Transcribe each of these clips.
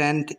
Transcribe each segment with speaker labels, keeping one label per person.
Speaker 1: 10th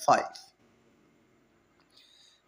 Speaker 1: 5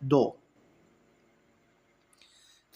Speaker 1: 2।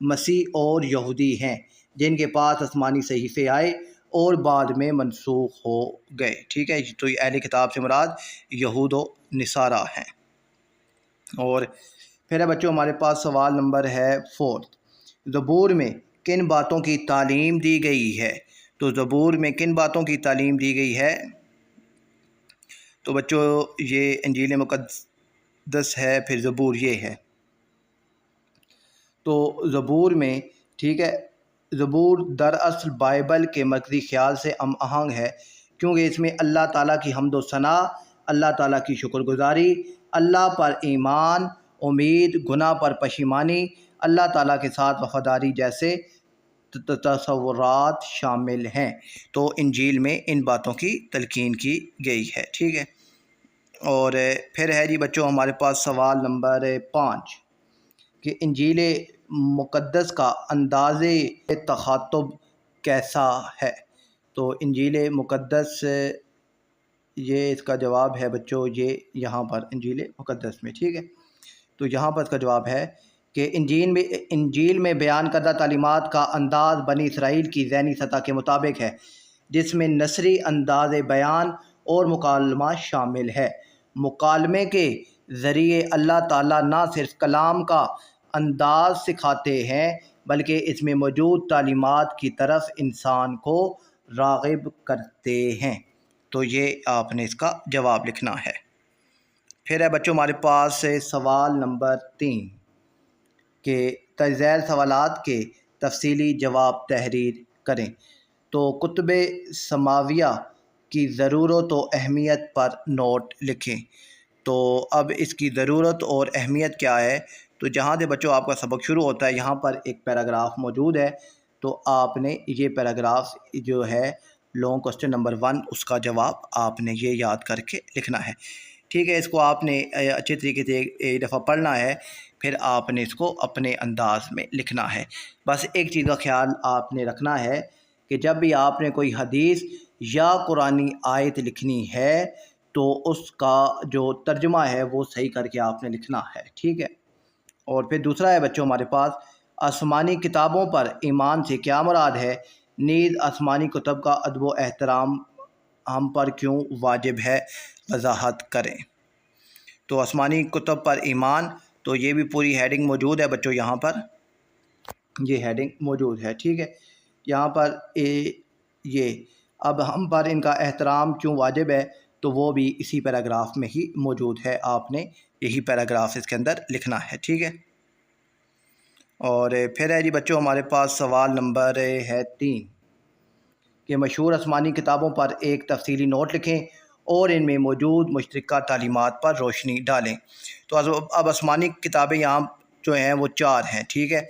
Speaker 1: مسیح اور یہودی ہیں جن کے پاس آسمانی صحیفے آئے اور بعد میں منسوخ ہو گئے، ٹھیک ہے۔ تو یہ اہل کتاب سے مراد یہود و نصارہ ہیں۔ اور پھر ہے بچوں ہمارے پاس سوال نمبر ہے 4، زبور میں کن باتوں کی تعلیم دی گئی ہے؟ تو زبور میں کن باتوں کی تعلیم دی گئی ہے؟ تو بچوں یہ انجیل مقدس ہے، پھر زبور یہ ہے۔ تو زبور میں، ٹھیک ہے، زبور دراصل بائبل کے مرکزی خیال سے ہم آہنگ ہے، کیونکہ اس میں اللہ تعالیٰ کی حمد و ثنا، اللہ تعالیٰ کی شکر گزاری، اللہ پر ایمان، امید، گناہ پر پشیمانی، اللہ تعالیٰ کے ساتھ وفاداری جیسے تصورات شامل ہیں۔ تو انجیل میں ان باتوں کی تلقین کی گئی ہے، ٹھیک ہے۔ اور پھر ہے جی بچوں ہمارے پاس سوال نمبر 5 کہ انجیل مقدس کا انداز تخاطب کیسا ہے؟ تو انجیل مقدس، یہ اس کا جواب ہے بچوں، یہ یہاں پر انجیل مقدس میں، ٹھیک ہے۔ تو یہاں پر اس کا جواب ہے کہ انجیل میں بیان کردہ تعلیمات کا انداز بنی اسرائیل کی ذہنی سطح کے مطابق ہے، جس میں نثری انداز بیان اور مکالمہ شامل ہے۔ مکالمے کے ذریعے اللہ تعالیٰ نہ صرف کلام کا انداز سکھاتے ہیں بلکہ اس میں موجود تعلیمات کی طرف انسان کو راغب کرتے ہیں۔ تو یہ آپ نے اس کا جواب لکھنا ہے۔ پھر ہے بچوں ہمارے پاس سوال نمبر 3 کہ تذیل سوالات کے تفصیلی جواب تحریر کریں۔ تو کتب سماویہ کی ضرورت و اہمیت پر نوٹ لکھیں۔ تو اب اس کی ضرورت اور اہمیت کیا ہے؟ تو جہاں سے بچوں آپ کا سبق شروع ہوتا ہے یہاں پر ایک پیراگراف موجود ہے، تو آپ نے یہ پیراگراف جو ہے لانگ کوسچن نمبر 1 اس کا جواب آپ نے یہ یاد کر کے لکھنا ہے، ٹھیک ہے۔ اس کو آپ نے اچھے طریقے سے ایک دفعہ پڑھنا ہے، پھر آپ نے اس کو اپنے انداز میں لکھنا ہے۔ بس ایک چیز کا خیال آپ نے رکھنا ہے کہ جب بھی آپ نے کوئی حدیث یا قرآنی آیت لکھنی ہے تو اس کا جو ترجمہ ہے وہ صحیح کر کے آپ نے لکھنا ہے، ٹھیک ہے۔ اور پھر دوسرا ہے بچوں ہمارے پاس آسمانی کتابوں پر ایمان سے کیا مراد ہے؟ نیز آسمانی کتب کا ادب و احترام ہم پر کیوں واجب ہے؟ وضاحت کریں۔ تو آسمانی کتب پر ایمان، تو یہ بھی پوری ہیڈنگ موجود ہے بچوں، یہاں پر یہ ہیڈنگ موجود ہے، ٹھیک ہے۔ یہاں پر یہ اب ہم پر ان کا احترام کیوں واجب ہے، تو وہ بھی اسی پیراگراف میں ہی موجود ہے، آپ نے یہی پیراگراف اس کے اندر لکھنا ہے، ٹھیک ہے۔ اور پھر ہے جی بچوں ہمارے پاس سوال نمبر ہے 3 کہ مشہور آسمانی کتابوں پر ایک تفصیلی نوٹ لکھیں اور ان میں موجود مشترکہ تعلیمات پر روشنی ڈالیں۔ تو اب آسمانی کتابیں یہاں جو ہیں وہ 4 ہیں، ٹھیک ہے۔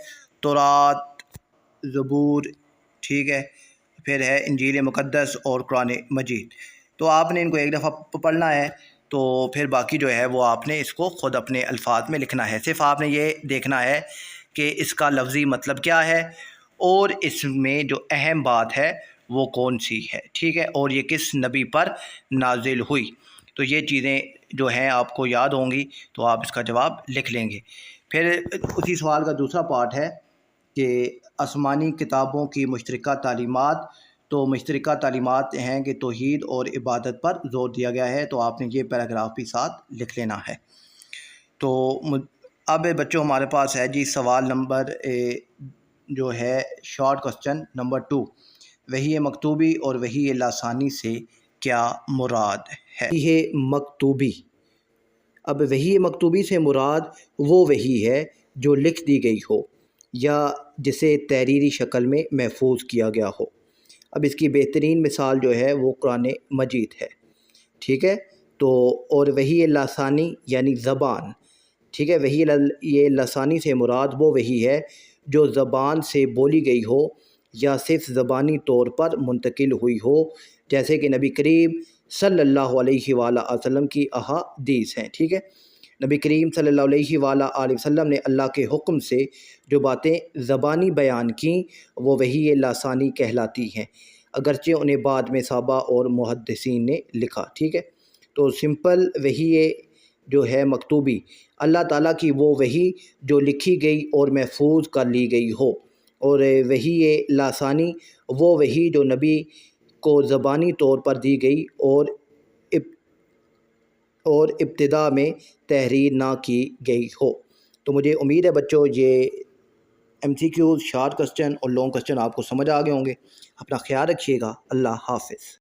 Speaker 1: تورات، زبور، ٹھیک ہے، پھر ہے انجیل مقدس اور قرآن مجید۔ تو آپ نے ان کو ایک دفعہ پڑھنا ہے، تو پھر باقی جو ہے وہ آپ نے اس کو خود اپنے الفاظ میں لکھنا ہے۔ صرف آپ نے یہ دیکھنا ہے کہ اس کا لفظی مطلب کیا ہے اور اس میں جو اہم بات ہے وہ کون سی ہے، ٹھیک ہے، اور یہ کس نبی پر نازل ہوئی۔ تو یہ چیزیں جو ہیں آپ کو یاد ہوں گی تو آپ اس کا جواب لکھ لیں گے۔ پھر اسی سوال کا دوسرا پارٹ ہے کہ آسمانی کتابوں کی مشترکہ تعلیمات، تو مشترکہ تعلیمات ہیں کہ توحید اور عبادت پر زور دیا گیا ہے، تو آپ نے یہ پیراگراف بھی ساتھ لکھ لینا ہے۔ تو اب بچوں ہمارے پاس ہے جی سوال نمبر جو ہے شارٹ کوسچن نمبر 2، وحی مکتوبی اور وحی لسانی سے کیا مراد ہے؟ وحی مکتوبی، اب وحی مکتوبی سے مراد وہ وحی ہے جو لکھ دی گئی ہو یا جسے تحریری شکل میں محفوظ کیا گیا ہو۔ اب اس کی بہترین مثال جو ہے وہ قرآن مجید ہے، ٹھیک ہے۔ تو اور وحی لسانی یعنی زبان، ٹھیک ہے۔ وحی یہ لسانی سے مراد وہ وحی ہے جو زبان سے بولی گئی ہو یا صرف زبانی طور پر منتقل ہوئی ہو، جیسے کہ نبی کریم صلی اللہ علیہ وآلہ وسلم کی احادیث ہیں، ٹھیک ہے۔ نبی کریم صلی اللہ علیہ وآلہ وسلم نے اللہ کے حکم سے جو باتیں زبانی بیان کیں وہ وحی لسانی کہلاتی ہیں، اگرچہ انہیں بعد میں صحابہ اور محدثین نے لکھا، ٹھیک ہے۔ تو سمپل وحی جو ہے مکتوبی، اللہ تعالیٰ کی وہ وحی جو لکھی گئی اور محفوظ کر لی گئی ہو، اور وحی لاسانی وہ وحی جو نبی کو زبانی طور پر دی گئی اور ابتدا میں تحریر نہ کی گئی ہو۔ تو مجھے امید ہے بچوں یہ MCQs، شارٹ کوسچن اور لانگ کوسچن آپ کو سمجھ آ گئے ہوں گے۔ اپنا خیال رکھیے گا۔ اللہ حافظ۔